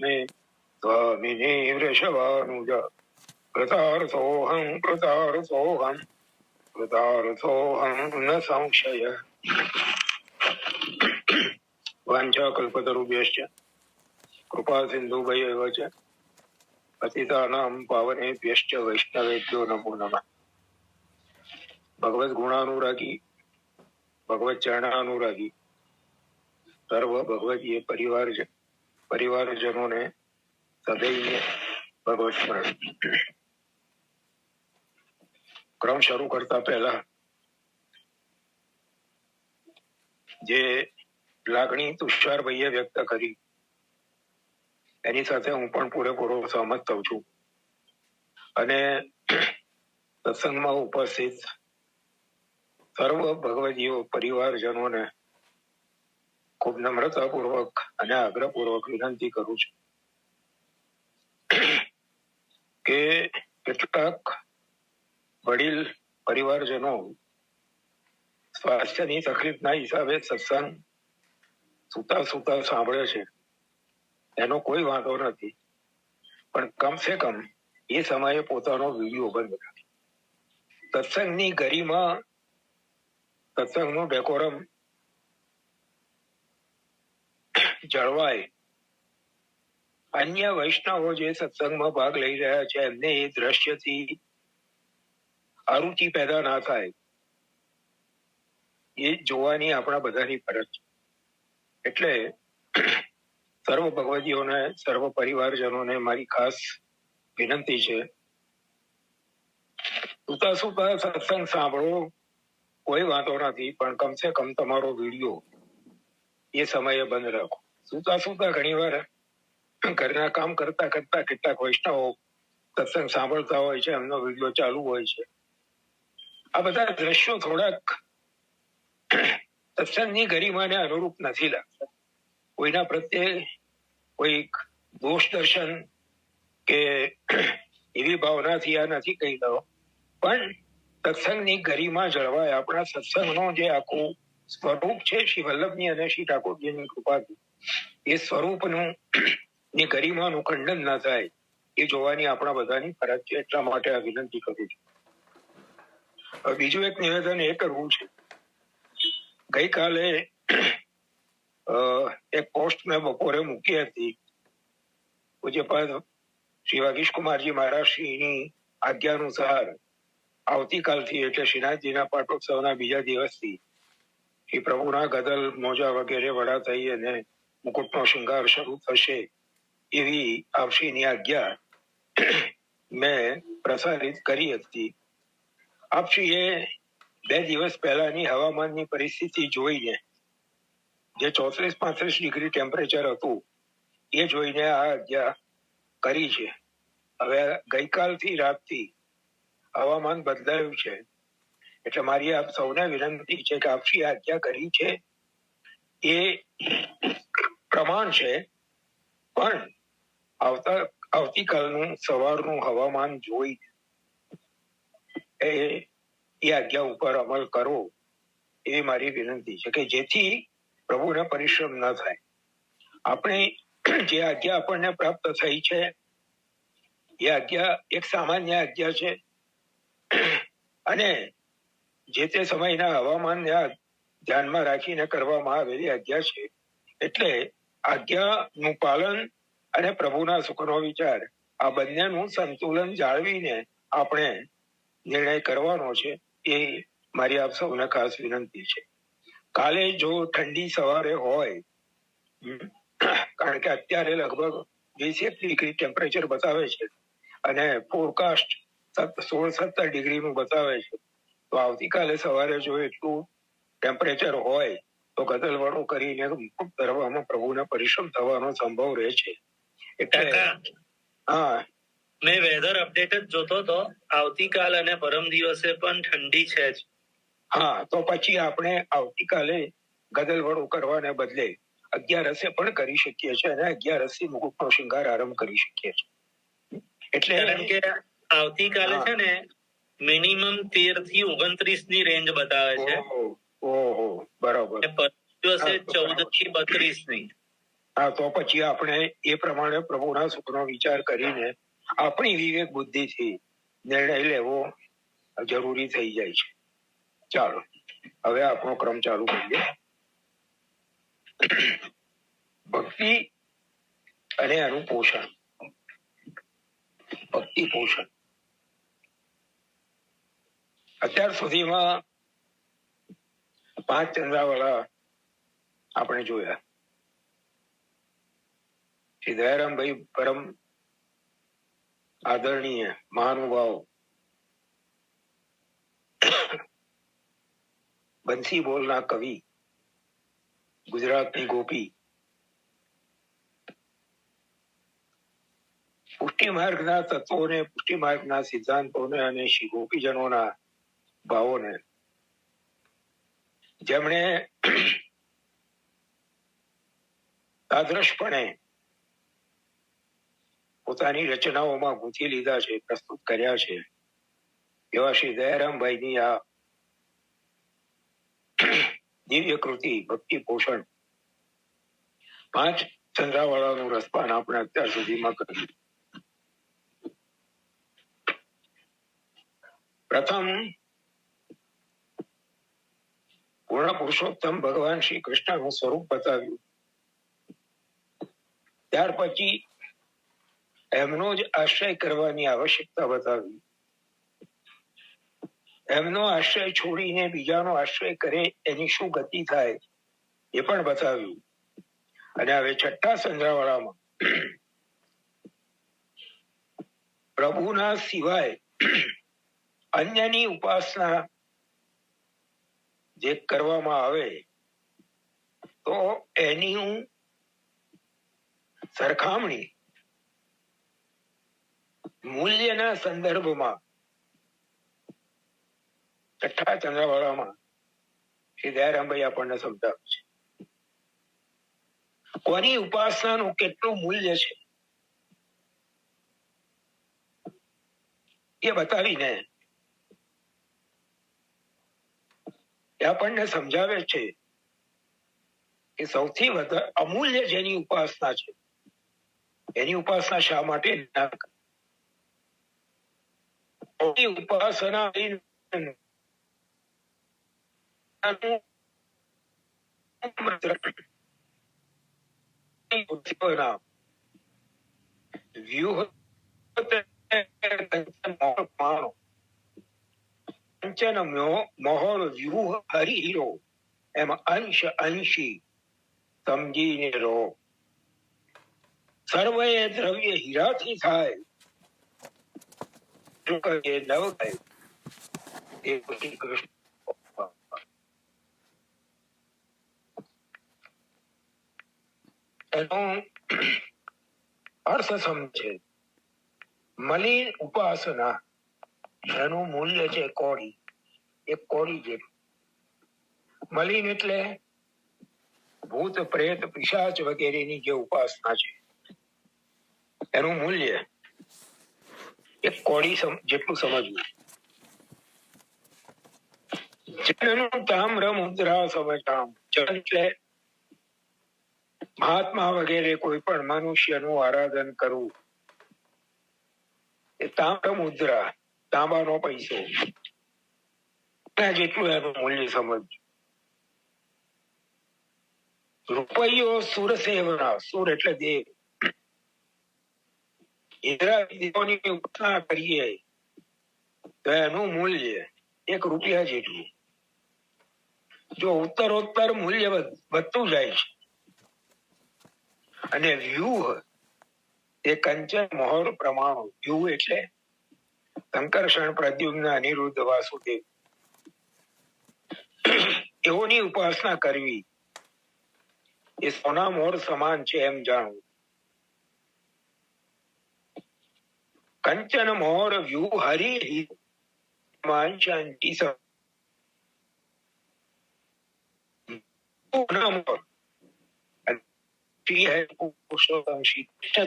मे स्वामिने वृषभानुज कृतार्थोऽहं कृतार्थोऽहं कृतार्थोऽहं न संशय। वाञ्छाकल्पतरुभ्यश्च कृपा सिन्धुभ्यैव च पतितानां पावनेभ्यश्च वैष्णवेभ्यो नमो नमः। भगवत गुणानुरागी, भगवत चरणानुरागी सर्व भगवतीय परिवारजनों ने सदैव भगवत स्मरण। क्रम શરૂ કરતા પહેલા જે લાગણી તુષારભાઈએ વ્યક્ત કરી એની સાથે હું પણ પૂરેપૂરો સહમત થઉં છું અને સત્સંગમાં ઉપસ્થિત સર્વ ભગવદીય પરિવારજનોને ખૂબ નમ્રતાપૂર્વક અને આગ્રહપૂર્વક વિનંતી કરું છું કે કેટલાક વડીલ પરિવારજનો સ્વાસ્થ્યની તકલીફના હિસાબે સત્સંગ સુતા સુતા સાંભળે છે, એનો કોઈ વાંધો નથી, પણ કમસે કમ એ સમયે પોતાનો વિડીયો બંધ રાખે. સત્સંગની ગરિમા, સત્સંગનું ડેકોરમ જળવાય. અન્ય વૈષ્ણવો જે સત્સંગમાં ભાગ લઈ રહ્યા છે એમને એ દ્રશ્યથી અરુચિ પેદા ના થાય એ જોવાની આપણા બધાની ફરજ છે. એટલે સર્વ ભગવદીઓને, સર્વ પરિવારજનોને મારી ખાસ વિનંતી છે, સુતા સુતા સત્સંગ સાંભળો, કોઈ વાંધો નથી, પણ કમસે કમ તમારો વિડીયો એ સમયે બંધ રાખો. સુતા સુતા ઘણી વાર ઘરના કામ કરતા કરતા કેટલાક વૈષ્ણવો સત્સંગ સાંભળતા હોય છે, એમનો વિડીયો ચાલુ હોય છે. આ બધા દ્રશ્યો થોડાક સત્સંગની ગરિમાને અનુરૂપ નથી લાગતા. કોઈના પ્રત્યે કોઈ દોષ દર્શન કે એવી ભાવનાથી આ નથી કહી દો, પણ સત્સંગની ગરિમા જળવાય. આપણા સત્સંગનો જે આખું સ્વરૂપ છે શ્રી વલ્લભની અને શ્રી ઠાકોરજીની કૃપાથી, એ સ્વરૂપનું ની ગરિમાનું ખંડન ના થાય એ જોવાની આપણા બધાની ફરજ છે. એટલા માટે આ વિનંતી કરું છું. બીજું એક નિવેદન એ કરવું છે, ગઈકાલે એક પોસ્ટ મેં બપોરે મૂકી હતી. પૂજ્યપાદ શ્રી વાગીશકુમારજી મહારાજશ્રીની આજ્ઞા અનુસાર આવતીકાલથી એટલે શ્રીનાથજીના પાટોત્સવના બીજા દિવસથી શ્રી પ્રભુના ગદલ, મોજા વગેરે વડા થઈ અને મુકુટનો શૃંગાર શરૂ થશે એવી આપશ્રીની આજ્ઞા મેં પ્રસારિત કરી હતી. આપશ્રીએ 2 દિવસ પહેલાની હવામાનની પરિસ્થિતિ જોઈને, જે 34-35 ડિગ્રી ટેમ્પરેચર હતું, એ જોઈને આ આજ્ઞા કરી છે. હવે ગઈકાલથી રાતથી હવામાન બદલાયું છે, એટલે મારી આપ સૌને વિનંતી છે કે આપશ્રી આજ્ઞા કરી છે એ પ્રમાણ છે, પણ આવતીકાલનું સવારનું હવામાન જોઈ એ આજ્ઞા ઉપર અમલ કરો એવી મારી વિનંતી છે, કે જેથી પ્રભુને પરિશ્રમ ન થાય. આપણે જે આજ્ઞા આપણને પ્રાપ્ત થઈ છે એ આજ્ઞા એક સામાન્ય આજ્ઞા છે અને જે તે સમયના હવામાનને ધ્યાનમાં રાખીને કરવામાં આવેલી આજ્ઞા છે. એટલે આજ્ઞાનું પાલન અને પ્રભુના સુખનો વિચાર, આ બંનેનું સંતુલન જાળવીને આપણે નિર્ણય કરવાનો છે. એ મારી આપ સૌને ખાસ વિનંતી છે. કાલે જો ઠંડી સવારે હોય, કારણ કે અત્યારે લગભગ 20 ડિગ્રી ટેમ્પરેચર બતાવે છે અને ફોરકાસ્ટ 16-17 ડિગ્રીનું બતાવે છે, તો આવતીકાલે સવારે જો એટલું ટેમ્પરેચર હોય તો ગદલવાળું કરીને મુકુટ ધરવામાં પ્રભુને પરિશ્રમ થવાનો સંભવ રહે છે. એટલે હા, મેં વેધર અપડેટ જ જોતો હતો, આવતીકાલ અને પરમ દિવસે પણ ઠંડી છે જ. હા, તો પછી આપણે આવતીકાલે ગદલવાળું કરવાને બદલે 11 પણ કરી શકીએ છીએ અને 11 મુકુટનો શૃંગાર આરંભ કરી શકીએ છીએ. એટલે કારણ કે આવતીકાલે છે ને મિનિમમ 13 થી 29 ની રેન્જ બતાવે છે. ઓહો, બરાબર. પરમ દિવસે 14 થી 32 ની. હા, તો પછી આપણે એ પ્રમાણે પ્રભુના સુખનો વિચાર કરીને આપણી વિવેક બુદ્ધિથી નિર્ણય લેવો જરૂરી થઈ જાય છે. ચાલો હવે આપણો ક્રમ ચાલુ કરીએ. ભક્તિ અને એનું પોષણ. ભક્તિ પોષણ. અત્યાર સુધીમાં 5 ચંદ્રાવાળા આપણે જોયા. શ્રી દયારામભાઈ પરમ આદરણીય મહાનુભાવ બંસી બોલના કવિ, ગુજરાતની ગોપી, પુષ્ટિ માર્ગના તત્વોને, પુષ્ટિ માર્ગના સિદ્ધાંતોને અને શ્રી ગોપીજનોના ભાવોને જેમણે આદર્શપણે પોતાની રચનાઓમાં ગૂંથી લીધા છે, પ્રસ્તુત કર્યા છે, એવા શ્રી દયારામભાઈની આ દિવ્ય કૃતિ ભક્તિ પોષણ 5 ચંદ્રાવાળાનું રસપાન આપણે અત્યાર સુધીમાં કર્યું. પ્રથમ પૂર્ણ પુરુષોત્તમ ભગવાન શ્રી કૃષ્ણનું સ્વરૂપ બતાવ્યું. ત્યાર પછી એમનો જ આશ્રય કરવાની આવશ્યકતા બતાવી. એમનો આશ્રય છોડીને બીજાનો આશ્રય કરે એની શું ગતિ થાય એ પણ બતાવ્યું. અને હવે 6થા ચંદ્રાવાળામાં પ્રભુના સિવાય અન્યની ઉપાસના જે કરવામાં આવે તો એની સરખામણી મૂલ્યના સંદર્ભમાં 6થા ચંદ્રાવાળામાં શ્રી દયારામભાઈ આપણને સમજાવે છે. કોની ઉપાસનાનું કેટલું મૂલ્ય છે એ બતાવીને આપણને સમજાવે છે કે સૌથી વધારે અમૂલ્ય જેની ઉપાસના છે એની ઉપાસના શા માટે ના ઉપાસના વ્યૂહ કંચન મોહર વ્યૂહ હરિહીરો એમ અંશ અંશી સમજીને રહો. સર્વે દ્રવ્ય હીરાથી થાય એ નવ થાય એ કૃષ્ણ. એનો અર્થ સમજે. મલિન ઉપાસના એનું મૂલ્ય છે કોડી. એક કોડી જેટલું. મલિન એટલે ભૂત પ્રેત પિશાચ વગેરેની જે ઉપાસના છે એનું મૂલ્ય એક કોડી જેટલું સમજવું. જનનું તામ્ર મુદ્રા સમજામ. જન એટલે મહાત્મા વગેરે કોઈ પણ મનુષ્યનું આરાધન કરવું. એ તામ્ર મુદ્રા, તાંબાનો પૈસો જેટલું એનું મૂલ્ય સમજવું. રૂપૈયો સુર સેવના. સુર એટલે દેવ. ઇન્દ્રાદેવોની ઉપાસના કરીએ તો એનું મૂલ્ય 1 રૂપિયા જેટલું. જો ઉત્તરોત્તર મૂલ્ય વધતું જાય છે. અને વ્યૂહ એ કંચન મોહર પ્રમાણુ. વ્યૂહ એટલે સંકર્ષણ પ્રદ્યુમ્ન અનિરુદ્ધ વાસુદેવ એઓની ઉપાસના કરવી એ સોના મોર સમાન છે એમ જાણવું. કંચન મોર વ્યૂહ હરિ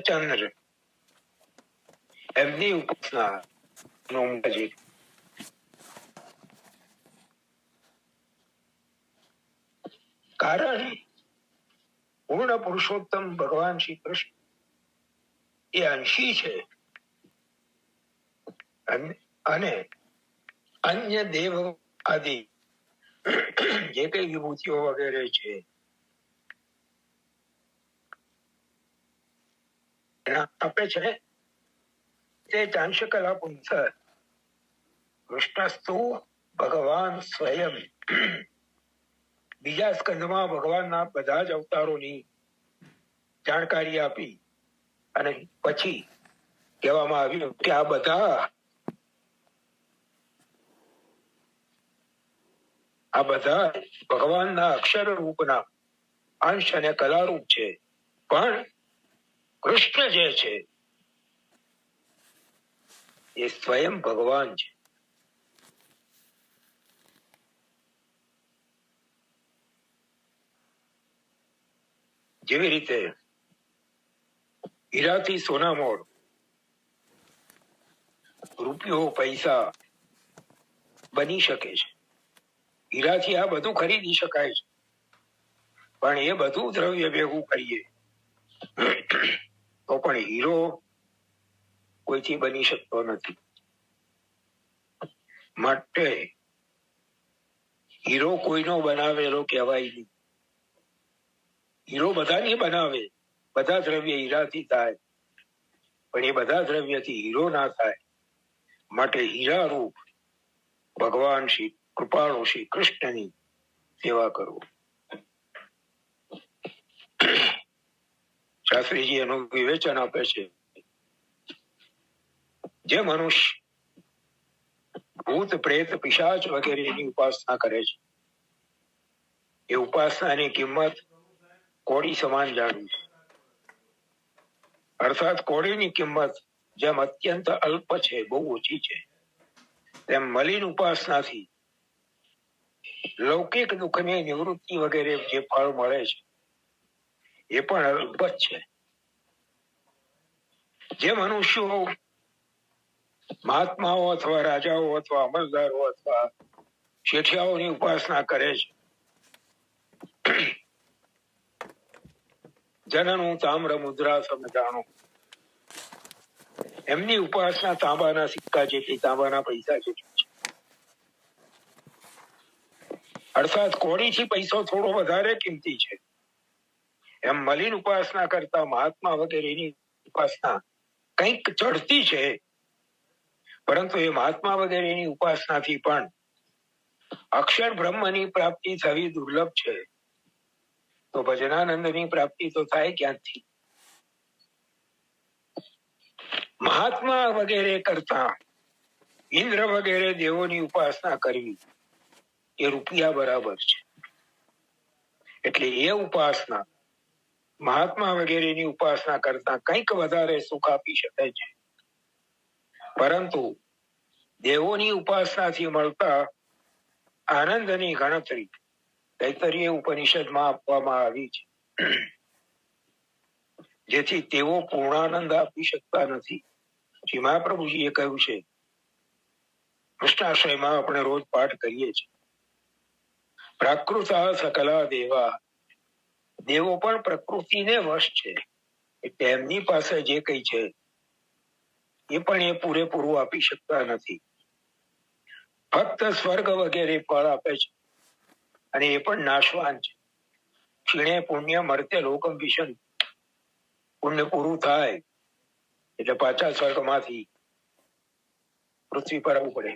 ચંદ્ર એમની ઉપાસના કારણ પૂર્ણ પુરુષોત્તમ ભગવાન શ્રી કૃષ્ણ એ અંશી છે અને અન્ય દેવ આદિ જે કઈ વિભૂતિઓ વગેરે છે આપે છે તે ચાંશ કલા પુંસ કૃષ્ણસ્તુ ભગવાન સ્વયં. બીજા સ્કંદમાં ભગવાનના બધા જ અવતારોની જાણકારી આપી અને પછી કહેવામાં આવ્યું કે આ બધા ભગવાનના અક્ષર રૂપના અંશ અને કલારૂપ છે, પણ કૃષ્ણ જે છે એ સ્વયં ભગવાન છે. જેવી રીતે હીરાથી સોનામોર, રૂપિયો પૈસા બની શકે છે, હીરાથી આ બધું ખરીદી શકાય છે, પણ એ બધું દ્રવ્ય ભેગું કરીએ તો પણ હીરો કોઈથી બની શકતો નથી. માટે હીરો કોઈનો બનાવેલો કહેવાય નહીં. હીરો બધાની બનાવે, બધા દ્રવ્ય હીરાથી થાય, પણ એ બધા દ્રવ્યથી હીરો ના થાય. માટે હીરા રૂપ ભગવાન શ્રી કૃપાળુ શ્રી કૃષ્ણની સેવા કરો. શાસ્ત્રીજી એનું વિવેચન આપે છે, જે મનુષ્ય ભૂત પ્રેત પિશાચ વગેરેની ઉપાસના કરે છે એ ઉપાસનાની કિંમત કોડી સમાન જાણવી છે. અર્થાત કોડીની કિંમત જેમ અત્યંત અલ્પ છે, બહુ ઓછી છે, તેમ મલિન ઉપાસનાથી લૌકિક દુઃખની નિવૃત્તિ વગેરે જે ફળ મળે છે એ પણ અલ્પ જ છે. જે મનુષ્યો મહાત્માઓ અથવા રાજાઓ અથવા અમલદારો અથવા શેઠિયાઓની ઉપાસના કરે છે, જનનું તામ્ર મુદ્રા સમ જાણો, એમની ઉપાસના તાંબાના સિક્કા જેટલી, તાંબાના પૈસા જેટલી છે. અર્થાત કોડીથી પૈસો થોડો વધારે કિંમતી છે, એમ મલિન ઉપાસના કરતા મહાત્મા વગેરેની ઉપાસના કંઈક ચડતી છે, પરંતુ એ મહાત્મા વગેરેની ઉપાસનાથી પણ અક્ષર બ્રહ્મની પ્રાપ્તિ થવી દુર્લભ છે. તો ભજનાનંદની પ્રાપ્તિ તો થાય ક્યાંથી? મહાત્મા વગેરે કરતા ઇન્દ્ર વગેરે દેવોની ઉપાસના કરવી એ રૂપિયા બરાબર છે. એટલે એ ઉપાસના મહાત્મા વગેરેની ઉપાસના કરતા કંઈક વધારે સુખ આપી શકે છે, પરંતુ દેવોની ઉપાસનાથી મળતા આનંદની ગણતરી તૈત્તરીય ઉપનિષદમાં આપવામાં આવી છે, જેથી તેઓ પૂર્ણાનંદ આપી શકતા નથી. શ્રી મહાપ્રભુજીએ કહ્યું છે, કૃષ્ણાશ્રયમાં આપણે રોજ પાઠ કરીએ છીએ, પ્રાકૃતા સકલા દેવા, દેવો પણ પ્રકૃતિને વશ છે, એટલે એમની પાસે જે કઈ છે એ પણ એ પૂરેપૂરું આપી શકતા નથી. ફક્ત સ્વર્ગ વગેરે ફળ આપે છે, અને એ પણ નાશવાન છે. ક્ષીણે પુણ્ય મર્ત્ય લોકમ વિશન, પુણ્ય પૂરું થાય એટલે પાછા સ્વર્ગમાંથી પૃથ્વી પર આવવું પડે.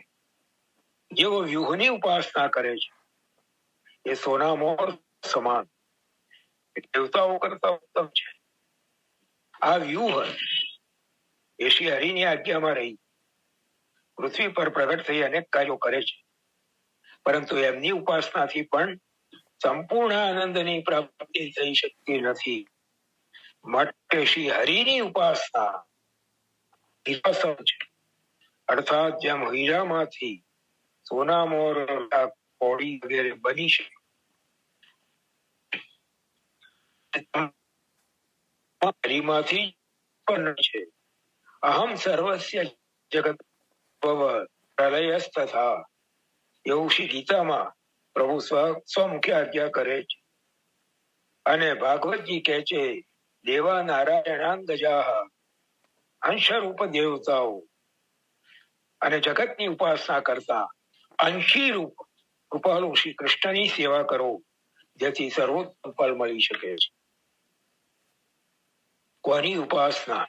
જેઓ વ્યુહની ઉપાસના કરે છે એ સોના મોર સમાન, દેવતાઓ કરતા ઉત્તમ છે. આ વ્યુહ એ શ્રી હરિની આજ્ઞામાં રહી પૃથ્વી પર પ્રગટ થઈ અનેક કાર્યો કરે છે, પરંતુ એમની ઉપાસનાથી પણ સંપૂર્ણ આનંદની પ્રાપ્તિ થઈ શકતી નથી. માટે શ્રી હરિની ઉપાસના હીરાસમ છે. અર્થાત જેમ હીરામાંથી સોના મોર કોડી વગેરે બની શકે, હરિમાંથી પણ છે. અહમ સર્વસ્ય જગત પ્રલયસ્તથા, એવું શ્રી ગીતામાં પ્રભુ સ્વમુખે આજ્ઞા કરે છે. અને ભાગવતજી કહે છે દેવા નારાયણાંગજાહ, અંશરૂપ દેવતાઓ અને જગતની ઉપાસના કરતા અંશી રૂપ કૃપાળુ શ્રી કૃષ્ણની સેવા કરો, જેથી સર્વોત્તમ ફળ મળી શકે છે. કોની ઉપાસના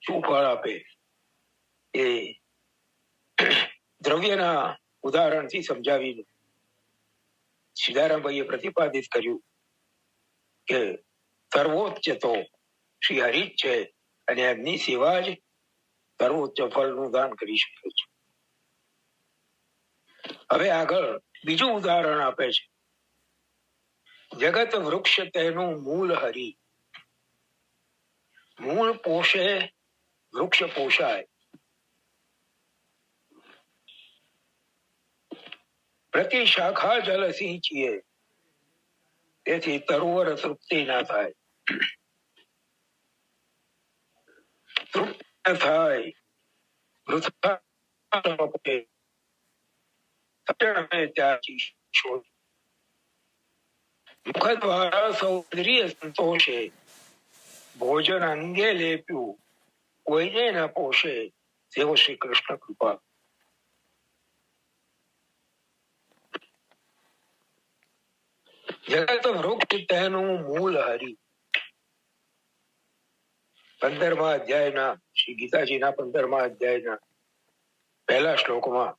શું ફળ આપે એ દ્રવ્યના ઉદાહરણથી સમજાવીને સીતારામભાઈએ પ્રતિપાદિત કર્યું કે સર્વોચ્ચ તો શ્રી હરિ જ છે અને એમની સેવા જ સર્વોચ્ચ ફળનું દાન કરી શકે છે. હવે આગળ બીજું ઉદાહરણ આપે છે, જગત વૃક્ષ તેનું મૂળ હરિ. મૂળ પોષે વૃક્ષ પોષાય. પ્રતિ શાખા જલ સિંચીએ, તેથી તરુવર તૃપ્તિ ના થાય. તૃપ્ત થાય વૃથા મુખ દ્વારા સૌંદર્ય સંતોષે, ભોજન અંગે લેપ્યું કોઈને ન પોષે, તેવો શ્રી કૃષ્ણ કૃપા. જગત વૃક્ષ તેનું મૂળ હરિ. 15મા અધ્યાયના શ્રી ગીતાજીના 15મા અધ્યાયના પહેલા શ્લોકમાં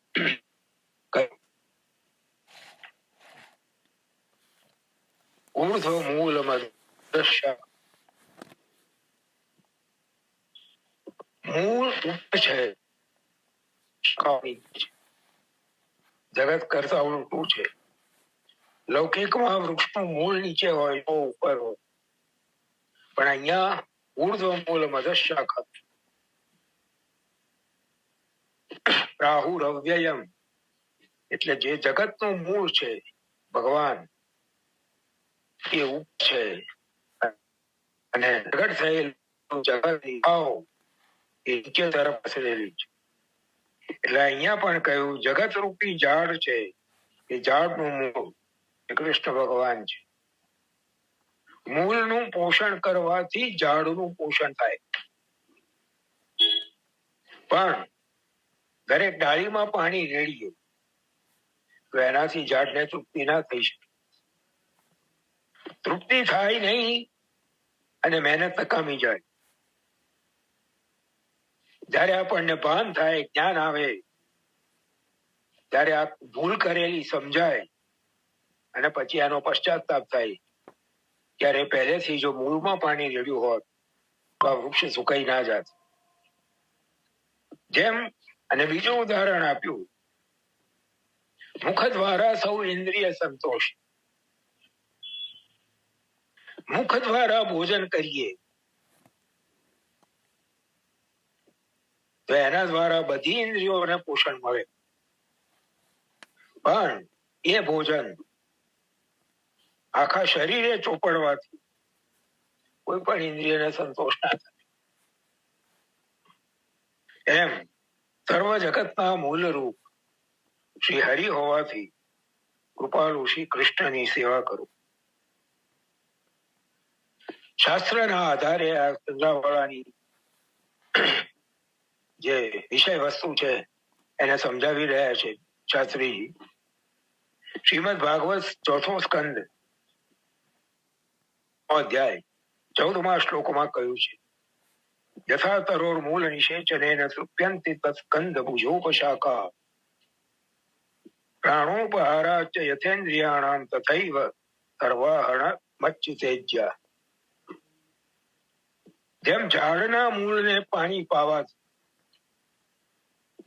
ઊર્ધ્વ મૂળ મદૃશ્ય, મૂળ ઉપર છે, જગત કરતા ઉલટું છે. લૌકિકમાં વૃક્ષનું મૂળ નીચે હોય તો ઉપર હોય, પણ અહીંયા ઊર્ધ્વ મૂળ મદશાખા, રાહુરવ્યયમ, એટલે જે જગતનું મૂળ છે ભગવાન એ ઉપર છે, અને પ્રગટ થયેલું જગતની ભાવ એ નીચે તરફ પસરેલી છે. એટલે અહીંયા પણ કહ્યું જગત રૂપી ઝાડ છે, એ ઝાડનું મૂળ કૃષ્ણ ભગવાન છે. મૂળનું પોષણ કરવાથી ઝાડનું પોષણ થાય, પણ દરેક ડાળીમાં પાણી રેડીએ તો એનાથી ઝાડને તૃપ્તિ ના થઈ શકે. તૃપ્તિ થાય નહીં અને મહેનત નકામી જાય. જયારે આપણને ભાન થાય, જ્ઞાન આવે, ત્યારે આ ભૂલ કરેલી સમજાય અને પછી આનો પશ્ચાતાપ થાય. ત્યારે પહેલેથી જો મૂળમાં પાણી રેડ્યું હોત તો આ વૃક્ષ સુકાઈ ના જાત. જેમ અને બીજું ઉદાહરણ આપ્યું, મુખ દ્વારા સૌ ઇન્દ્રિય સંતોષ. મુખ દ્વારા ભોજન કરીએ તો એના દ્વારા બધી ઇન્દ્રિયોને પોષણ મળે, પણ એ ભોજન આખા શરીરે ચોપડવાથી કોઈ પણ ઇન્દ્રિયને સંતોષ ના થાય. એમ સર્વ જગતના મૂળ રૂપ શ્રી હરિ હોવાથી કૃપાળુ શ્રી કૃષ્ણની સેવા કરો. શાસ્ત્રના આધારે આ સમજાવવાની જે વિષય વસ્તુ છે એને સમજાવી રહ્યા છે શાસ્ત્રીજી. શ્રીમદ ભાગવત 4થો સ્કંદ અધ્યાય 14મા શ્લોકમાં કહ્યું છે, યથા તરોર મૂળ નિષેચનેન તૃપ્યંતિ તત્સ્કંદ ભુજોપશાખા, પ્રાણોપહારાચ યથેન્દ્રિયાણામ તથૈવ સર્વાહરણ મચ્યુતેજ્યા. જેમ ઝાડના મૂળને પાણી પાવાથી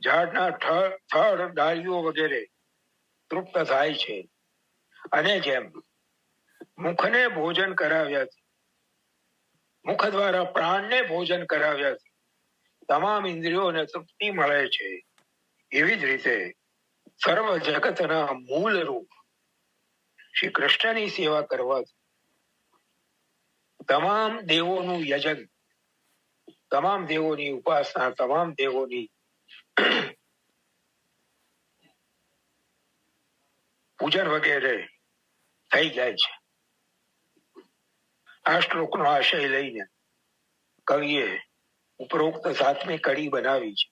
ઝાડના થડ ડાળીઓ વગેરે તૃપ્ત થાય છે, અને જેમ મુખને ભોજન કરાવ્યાથી, મુખ દ્વારા પ્રાણને ભોજન કરાવ્યાથી તમામ ઇન્દ્રિયોને તૃપ્તિ મળે છે, એવી જ રીતે સર્વ જગતના મૂળ રૂપ શ્રી કૃષ્ણની સેવા કરવાથી તમામ દેવોનું યજન, તમામ દેવોની ઉપાસના, તમામ દેવોની પૂજન વગેરે થઈ જાય છે. આ શ્લોકનો આશય લઈને કવિએ ઉપરોક્ત 7મી કડી બનાવી છે.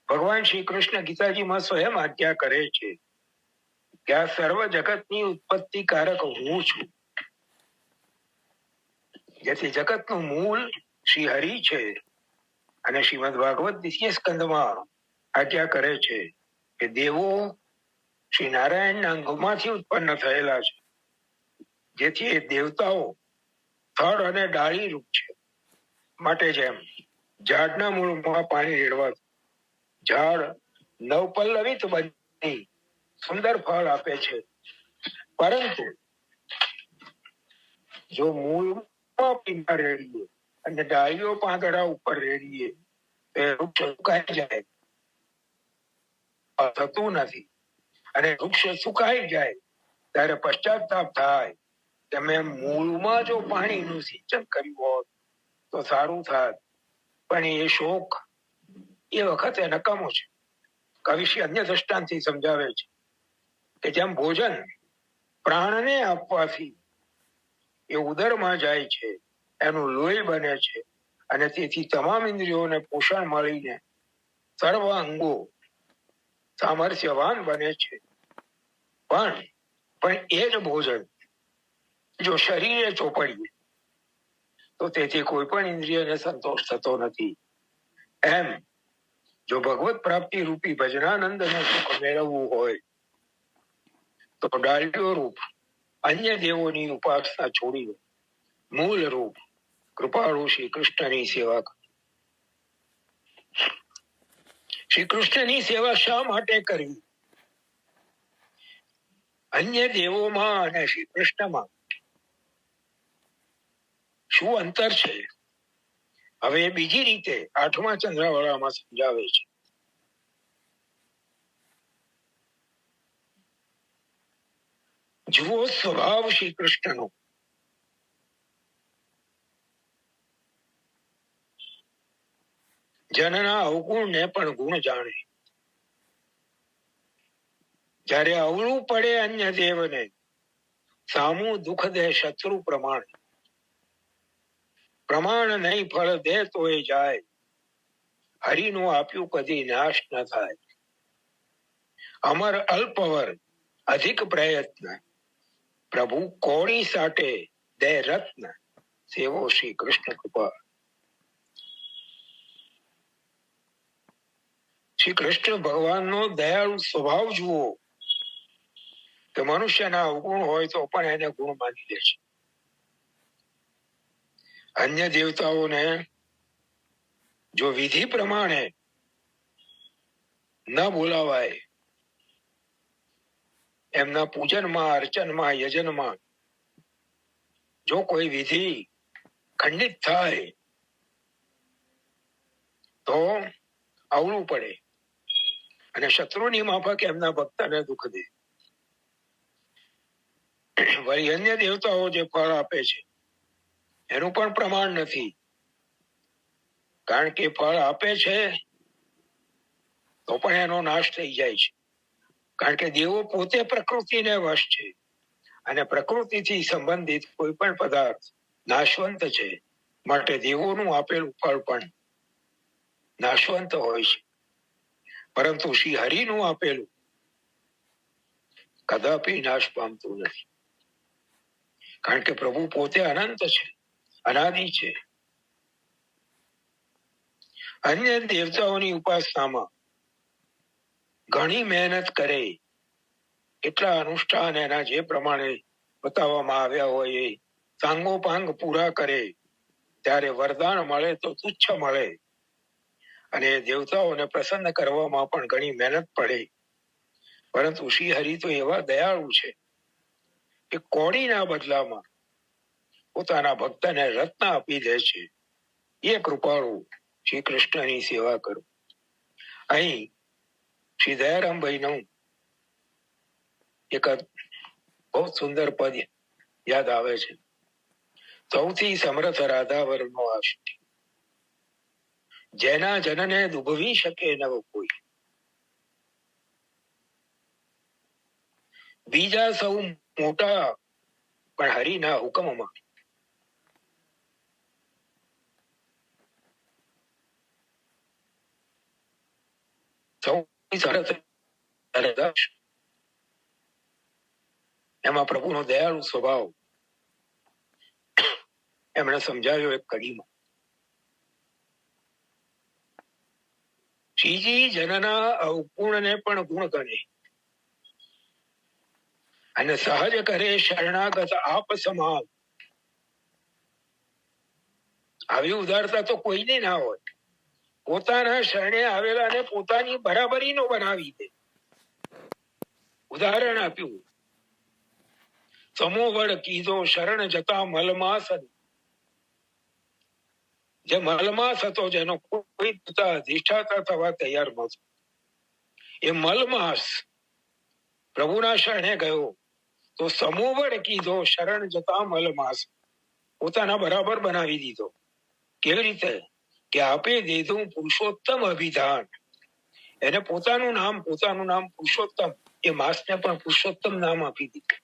ભગવાન શ્રી કૃષ્ણ ગીતાજીમાં સ્વયં આજ્ઞા કરે છે કે આ સર્વ જગતની ઉત્પત્તિકારક હું છું. જેથી જગતનું મૂળ શ્રી હરિ છે. અને શ્રીમદ ભાગવત દ્વિતીય સ્કંદમાં આજ્ઞા કરે છે કે દેવો શ્રી નારાયણના અંગમાંથી ઉત્પન્ન થયેલા છે. જેથી એ દેવતાઓ થડ અને ડાળી રૂપ છે. માટે જેમ ઝાડના મૂળમાં પાણી રેડવા ઝાડ નવપલ્લવિત બની સુંદર ફળ આપે છે, પરંતુ જો મૂળમાં પીંડા રેડીએ અને ડાળીઓ પાંદડા ઉપર રેડીએ તો એ વૃક્ષ સુકાઈ જાય, થતું નથી. અને વૃક્ષ સુકાઈ જાય ત્યારે પશ્ચાતાપ થાય કે મેં મૂળમાં જો પાણીનું સિંચન કર્યું હોત તો સારું થાત, પણ એ શોક એ વખતે નકામો છે. કવિશ્રી અન્ય દ્રષ્ટાંતથી સમજાવે છે કે જેમ ભોજન પ્રાણને આપવાથી એ ઉદરમાં જાય છે, એનું લોહી બને છે, અને તેથી તમામ ઇન્દ્રિયોને પોષણ મળીને સર્વ અંગો સામર્થ્યવાન બને છે. પણ એ જ ભોજન જો શરીરે ચોપડીએ તો તેથી કોઈ પણ ઇન્દ્રિયને સંતોષ થતો નથી. એમ જો ભગવત પ્રાપ્તિ રૂપી ભજનાનંદને સુખ મેળવવું હોય તો ડાળીઓ રૂપ અન્ય દેવોની ઉપાસના છોડીને મૂળ રૂપ કૃપાળુ શ્રી કૃષ્ણની સેવા કરો. શ્રી કૃષ્ણની સેવા શા માટે કરવી? અન્ય દેવોમાં અને શ્રી કૃષ્ણમાં શું અંતર છે? હવે બીજી રીતે 8મા ચંદ્રવાળામાં સમજાવે છે. જુઓ સ્વભાવ શ્રી કૃષ્ણનો. જનના અવગુણને પણ ગુણ જાણે. જ્યારે અવળું પડે અન્ય દેવને સામું દુઃખ દે શત્રુ પ્રમાણ. પ્રમાણ નહીં ફળ દે તો એ જાય, હરિનું આપ્યું કદી નાશ ન થાય. અમર અલ્પવર અધિક પ્રયત્ન, પ્રભુ કોળી સાટે દે રત્ન, સેવો શ્રી કૃષ્ણ કૃપા. શ્રી કૃષ્ણ ભગવાનનો દયાળુ સ્વભાવ જુઓ કે મનુષ્યના અવગુણ હોય તો પણ એને ગુણ માની લે છે. અન્ય દેવતાઓને જો વિધિ પ્રમાણે ન બોલાવાય, એમના પૂજનમાં, અર્ચનમાં, યજનમાં જો કોઈ વિધિ ખંડિત થાય તો અવળું પડે અને શત્રુની માફક એમના ભક્તને દુઃખ દે. વળી અન્ય દેવતાઓ જે ફળ આપે છે એનું પણ પ્રમાણ નથી, કારણ કે ફળ આપે છે તો પણ એનો નાશ થઈ જાય છે. કારણ કે દેવો પોતે પ્રકૃતિને વશ છે અને પ્રકૃતિથી સંબંધિત કોઈ પણ પદાર્થ નાશવંત છે. માટે દેવોનું આપેલું ફળ પણ નાશવંત હોય છે, પરંતુ શ્રી હરિનું આપેલું કદાપી નાશ પામતું નથી. કારણ કે પ્રભુ પોતે અનંત છે, અનાદિ છે. અન્ય દેવતાઓની ઉપાસનામાં ઘણી મહેનત કરે, એટલા અનુષ્ઠાન એના જે પ્રમાણે બતાવવામાં આવ્યા હોય એ સાંગોપાંગ પૂરા કરે, ત્યારે વરદાન મળે તો તુચ્છ મળે. અને દેવતાઓને પ્રસન્ન કરવામાં પણ ઘણી મહેનત પડે. પરંતુ શ્રી હરિ તો એવા દયાળુ છે કે કોડીના બદલામાં પોતાના ભક્તને રત્ન આપી દે છે. એ કૃપાળુ શ્રી કૃષ્ણની સેવા કરો. અહીં શ્રી દયારામભાઈનું એક બહુ સુંદર પદ યાદ આવે છે. સૌથી સમર્થ રાધાવરનો આષ્ટી, જેના જનને દુભવી શકે નવ કોઈ. બીજા સૌ મોટા પણ હરિના હુકમમાં સૌથી સરસ એમાં પ્રભુનો દયાળુ સ્વભાવ એમણે સમજાવ્યો એક કડીમાં. શ્રીજી જનના અવગુણને પણ ગુણ ગણે અને સહજ કરે શરણાગત આપ સમાન. આવી ઉદારતા તો કોઈને ના હોય. પોતાના શરણે આવેલાને પોતાની બરાબરીનો બનાવી દે. ઉદાહરણ આપ્યું, સમોવડ કીધો શરણ જતા મલમાસ. જે મલમાસ હતો, જેનો કોઈ અધિષ્ઠાતા થવા તૈયાર નહોતો, એ મલમાસ પ્રભુના શરણે ગયો તો સમોવડ કીધો શરણ જતા મલમાસ, પોતાના બરાબર બનાવી દીધો. કેવી રીતે? કે આપે દીધું પુરુષોત્તમ અભિધાન. એને પોતાનું નામ પુરુષોત્તમ, એ માસને પણ પુરુષોત્તમ નામ આપી દીધું.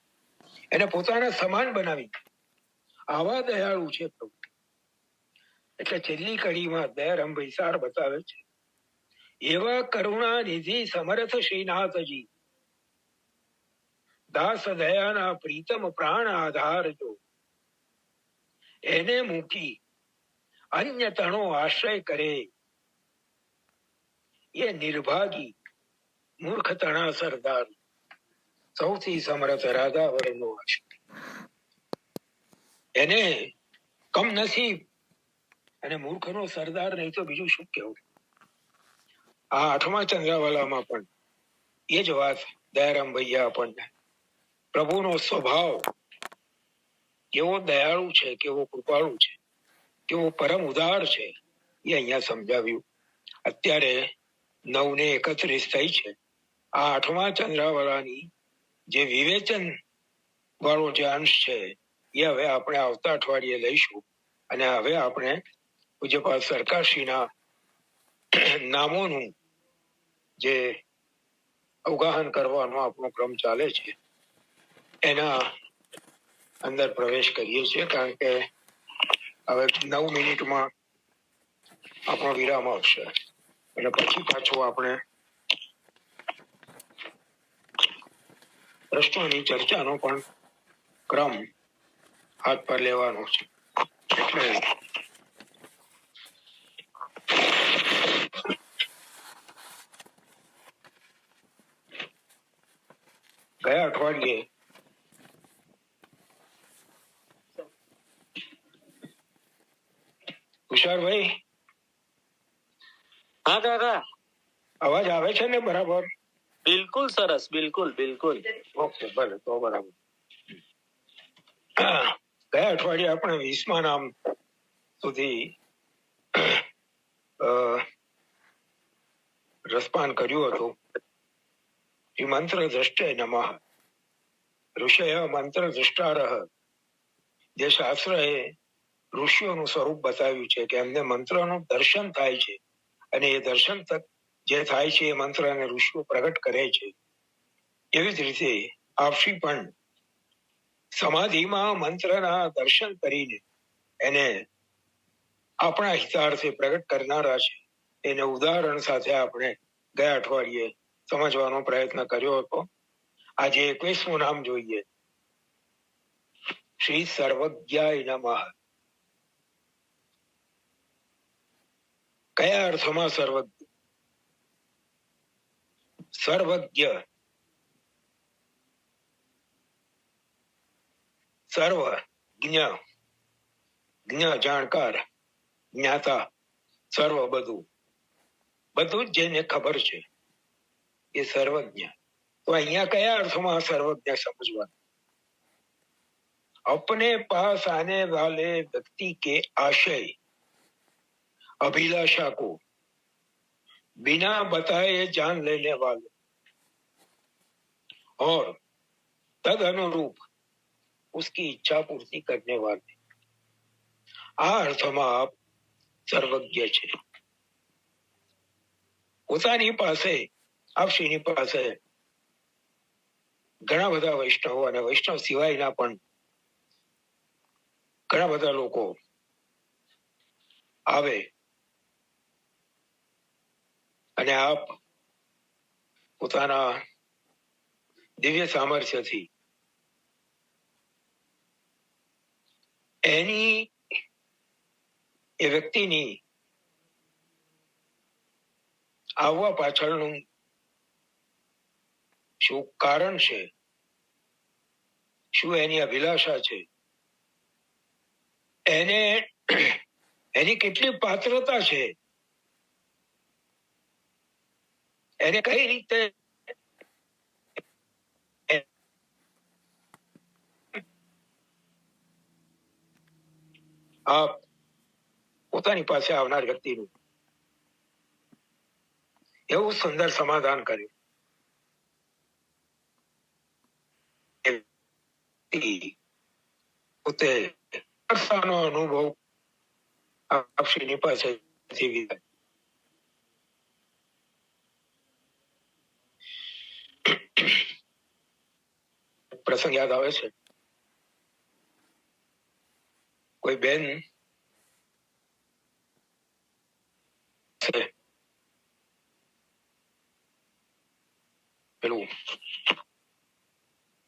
એને પોતાના સમાન બનાવી દીધું. આવા દયાળુ છે પ્રભુ. એટલે છેલ્લી કડીમાં દયારામભાઈ સાર બતાવે છે, એવા કરુણા નિધિ સમર્થ શ્રીનાથજી, દાસ દયાના પ્રીતમ પ્રાણ આધાર જો, એને મૂકી અન્ય તણો આશ્રય કરે, એ નિર્ભાગી મૂર્ખ તણા સરદાર. સૌથી સમર્થ રાધા વરનો આશ્રય. એને કમનસીબ અને મૂર્ખનો સરદાર નહીં તો બીજું શું કેવું. આ 8મા ચંદ્રાવાલામાં પણ એ જ વાત દયારામ ભૈયા આપણને પ્રભુનો સ્વભાવ કેવો દયાળુ છે, કેવો કૃપાળુ છે, કેવો પરમ ઉદાર છે, એ અહીંયા સમજાવ્યું. અત્યારે 9:31 થઈ છે. આ 8મા ચંદ્રાવાલાની જે વિવેચન વાળો જે અંશ છે એ હવે આપણે આવતા અઠવાડિયે લઈશું. અને હવે આપણે પૂજ્યપાદ સરકારશ્રીના નામોનું જે અવગાહન કરવાનો આપણો ક્રમ ચાલે છે એના અંદર પ્રવેશ કરીએ છીએ. કારણ કે હવે 9 મિનિટમાં આપણો વિરામ આવશે અને પછી પાછું આપણે પ્રશ્નોની ચર્ચાનો પણ ક્રમ હાથ પર લેવાનો છે. એટલે ગયા અઠવાડિયે તુષારભાઈ, હા કાકા, અવાજ આવે છે ને બરાબર? બિલકુલ સરસ, બિલકુલ બિલકુલ. ઓકે, ભલે તો બરાબર. ગયા અઠવાડિયે આપણે 20મા નામ સુધી રસપાન કર્યું હતું. મંત્ર દ્રષ્ટે નમઃ, ઋષય મંત્ર દ્રષ્ટારઃ. જે શાસ્ત્ર એ ઋષિઓનું સ્વરૂપ બતાવ્યું છે કે એમને મંત્રનું દર્શન થાય છે અને એ દર્શન જે થાય છે એ મંત્રને ઋષિઓ પ્રગટ કરે છે. એવી જ રીતે આપશી પણ સમાધિમાં મંત્રના દર્શન કરીને એને આપણા હિતાર્થે પ્રગટ કરનારા છે. એને ઉદાહરણ સાથે આપણે ગયા અઠવાડિયે સમજવાનો પ્રયત્ન કર્યો હતો. આજે 21મું નામ જોઈએ, શ્રી સર્વજ્ઞાય નમઃ. કયા અર્થમાં સર્વજ્ઞ? સર્વજ્ઞ, સર્વ જ્ઞ, જ્ઞ જાણકાર, જ્ઞાતા, સર્વ બધું, બધું જ જેને ખબર છે એ સર્વજ્ઞ. તો અહીંયા કયા અર્થમાં સર્વજ્ઞ સમજવાનું? अपने पास आने वाले व्यक्ति के आशय अभिलाषा को बिना बताए जान लेने वाले और तद अनुरूप उसकी इच्छा पूर्ति करने वाले, આ અર્થમાં આપ સર્વજ્ઞ છે. પોતાની પાસે, આપશ્રીની પાસે ઘણા બધા વૈષ્ણવો અને વૈષ્ણવ સિવાયના પણ ઘણા બધા લોકો આવે અને આપ પોતાના દિવ્ય સામર્થ્યથી એની એ વ્યક્તિની આવવા પાછળનું શું કારણ છે, શું એની અભિલાષા છે, એને એની કેટલી પાત્રતા છે, એને કઈ રીતે આ પોતાની પાસે આવનાર વ્યક્તિનું એવું સુંદર સમાધાન કર્યું. પોતે અનુભવ આપશીની પાસે પ્રસંગ યાદ આવે છે. કોઈ બેન પેલું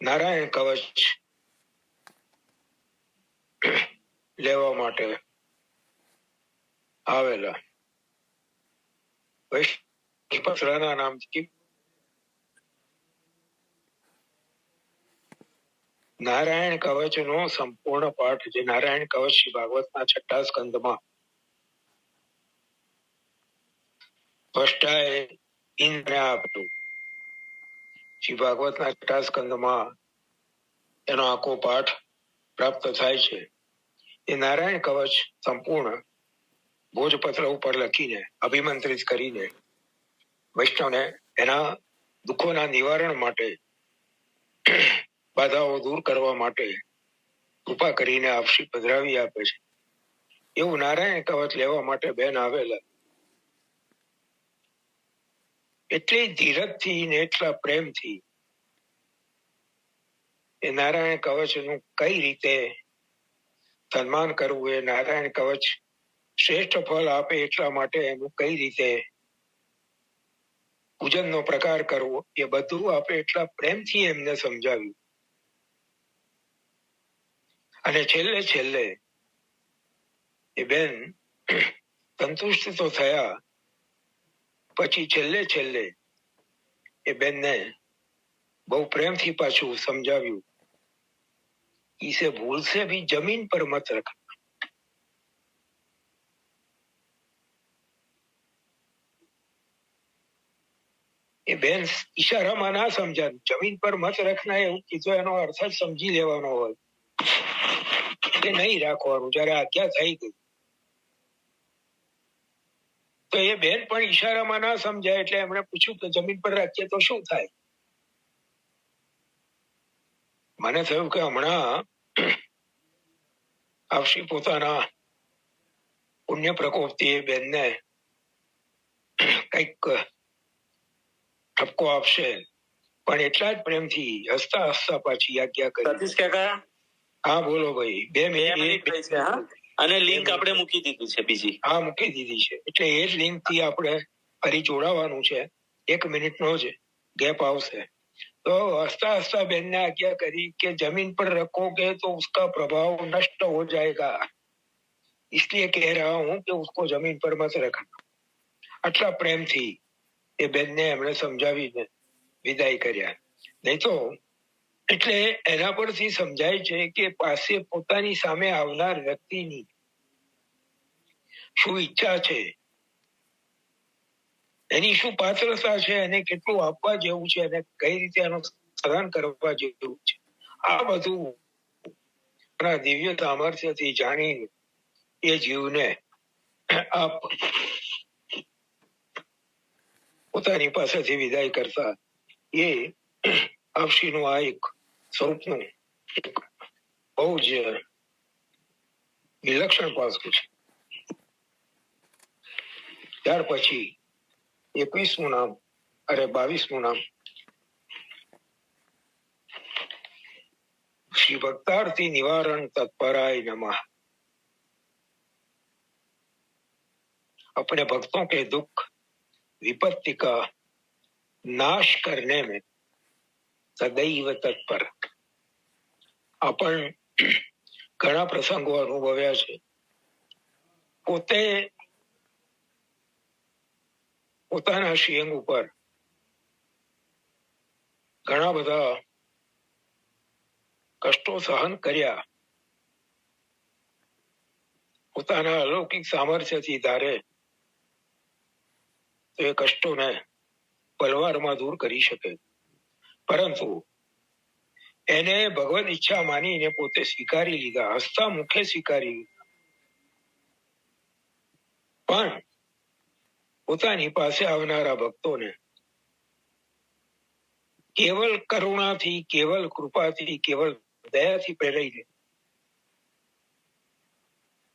નારાયણ કવચ લેવા માટે આવેલા વૈષ્ણવના નામથી નારાયણ કવચ નો સંપૂર્ણ પાઠ, જે નારાયણ કવચ શ્રી ભાગવતના 6 સ્કંદમાં સ્પષ્ટાએ ઇન્દ્રને આપ્યું. શ્રી ભાગવતના 6 સ્કંદમાં એનો આખો પાઠ પ્રાપ્ત થાય છે. એ નારાયણ કવચ સંપૂર્ણ ભોજપત્ર ઉપર લખીને અભિમંત્રિત કરીને વૈષ્ણવને એના દુઃખોના નિવારણ માટે, બાધાઓ દૂર કરવા માટે કૃપા કરીને આપશી પધરાવી આપે છે. એવું નારાયણ કવચ લેવા માટે બેન આવેલા એટલી ધીરજથી ને એટલા પ્રેમથી એ નારાયણ કવચનું કઈ રીતે સન્માન કરવું, એ નારાયણ કવચ શ્રેષ્ઠ ફળ આપે એટલા માટે એનું કઈ રીતે પૂજનનો પ્રકાર કરવો, એ બધું આપણે એટલા પ્રેમથી એમને સમજાવ્યું. અને છેલ્લે છેલ્લે એ બેન સંતુષ્ટ તો થયા, પછી છેલ્લે છેલ્લે એ બેનને બહુ પ્રેમથી પાછું સમજાવ્યું, इसे भूल से भी जमीन पर मत रखना. એ બેન ઈશારામાં ના સમજાય, જમીન પર મત રખના એવું કીધું, એનો અર્થ જ સમજી લેવાનો હોય કે નહીં રાખવાનું. જયારે આજ્ઞા થઈ ગઈ તો એ બેન પણ ઈશારામાં ના સમજાય, એટલે એમણે પૂછ્યું કે જમીન પર રાખીએ તો શું થાય? મને થયું કે હમણાં આપશી પોતાના પુણ્ય પ્રકોપથી એ બેનને કઈક ઠપકો આપશે, પણ એટલા જ પ્રેમથી હસતા હસતા પાછી આજ્ઞા કરી. સતીશ કાકા, હા બોલો ભાઈ. 2 મિનિટ થઈ છે. હા, અને લિંક આપણે મૂકી દીધી છે બીજી. હા, મૂકી દીધી છે. એટલે એ જ લિંક થી આપણે ફરી જોડાવાનું છે. 1 મિનિટનો જ ગેપ આવશે. तो हंसता हंसता बहन ने आज्ञा करी कि जमीन पर रखोगे तो उसका प्रभाव नष्ट हो जाएगा, इसलिए कह रहा हूं कि उसको जमीन पर मत रखना. आटला प्रेम थी એ બેનને એમણે સમજાવીને વિદાય કર્યા. નહીં તો એટલે એના પરથી સમજાય છે કે પાસે પોતાની સામે આવનાર વ્યક્તિની શું ઈચ્છા છે, એની શું પાત્રતા છે, એને કેટલું આપવા જેવું છે, અને કઈ રીતે એનું સહન કરવા જેવું છે, આ બધું દિવ્ય સામર્થ્યથી જાણીને એ જીવને આપ પોતાની પાસેથી વિદાય કરતા એ આપશીનું આ એક સ્વરૂપનું બહુ જ વિલક્ષણ પાસું છે. ત્યાર પછી 21મું નામ, 22મું નામ श्री भक्तार्थी निवारण तत्पराय नमः. अपने भक्तों के दुख विपत्ति का नाश करने में सदैव तत्पर. आपण ઘણા પ્રસંગો અનુભવ્યા છે. પોતે પોતાના શિયંગ ઉપર ઘણા બધા કષ્ટો સહન કર્યા. પોતાના અલૌકિક સામર્થ્યથી ધારે તો એ કષ્ટોને પલવારમાં દૂર કરી શકે, પરંતુ એને ભગવદ ઈચ્છા માનીને પોતે સ્વીકારી લીધા, હસતા મુખે સ્વીકારી લીધા. પણ પોતાની પાસે આવનારા ભક્તોને કેવલ કરુણાથી, કેવલ કૃપાથી, કેવલ દયાથી પ્રેરાઈને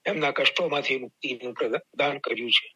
એમના કષ્ટોમાંથી મુક્તિનું પ્રદાન કર્યું છે.